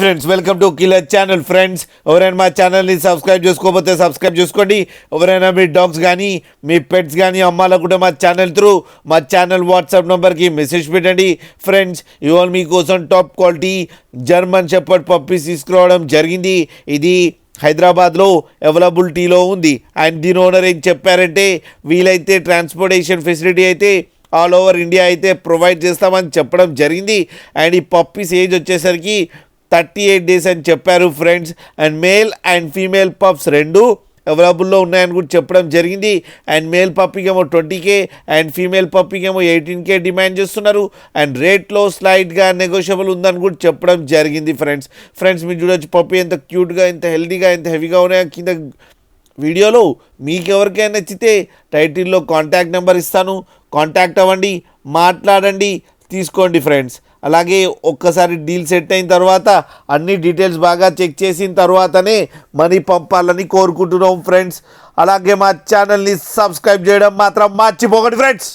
Friends, welcome to killer channel. Friends, ఎవరైనా మా ఛానల్ని సబ్స్క్రైబ్ చేసుకోకపోతే సబ్స్క్రైబ్ చేసుకోండి. ఎవరైనా మీ డాగ్స్ కానీ మీ పెట్స్ కానీ అమ్మాలనుకుంటే మా ఛానల్ త్రూ మా ఛానల్ వాట్సాప్ నెంబర్కి మెసేజ్ పెట్టండి. ఫ్రెండ్స్, ఇవాళ మీకోసం top quality German shepherd puppies తీసుకురావడం జరిగింది. ఇది హైదరాబాద్లో అవైలబిలిటీలో ఉంది. అండ్ దీని ఓనర్ ఏం చెప్పారంటే, వీలైతే ట్రాన్స్పోర్టేషన్ ఫెసిలిటీ అయితే ఆల్ ఓవర్ ఇండియా అయితే ప్రొవైడ్ చేస్తామని చెప్పడం జరిగింది. అండ్ ఈ పప్పీస్ ఏజ్ వచ్చేసరికి 38 days అని చెప్పారు friends. And male and female pups రెండు అవైలబుల్లో ఉన్నాయని కూడా చెప్పడం జరిగింది. అండ్ మేల్ పప్పీకేమో 20K అండ్ ఫీమేల్ పప్పీకేమో 18K డిమాండ్ చేస్తున్నారు. అండ్ రేట్లో స్లైడ్గా నెగోషియబుల్ ఉందని కూడా చెప్పడం జరిగింది. ఫ్రెండ్స్ మీరు చూడొచ్చు పప్పీ ఎంత క్యూట్గా, ఎంత హెల్తీగా, ఎంత హెవీగా ఉన్నాయో కింద వీడియోలో. మీకు ఎవరికైనా నచ్చితే టైటిల్లో కాంటాక్ట్ నెంబర్ ఇస్తాను, కాంటాక్ట్ అవ్వండి, మాట్లాడండి, తీసుకోండి ఫ్రెండ్స్. అలాగే ఒక్కసారి డీల్ సెట్ అయిన తర్వాత అన్ని డీటెయిల్స్ బాగా చెక్ చేసిన తర్వాతనే మనీ పంపాలని కోరుకుంటున్నాం ఫ్రెండ్స్. అలాగే మా ఛానల్ని సబ్స్క్రైబ్ చేయడం మాత్రం మర్చిపోకండి ఫ్రెండ్స్.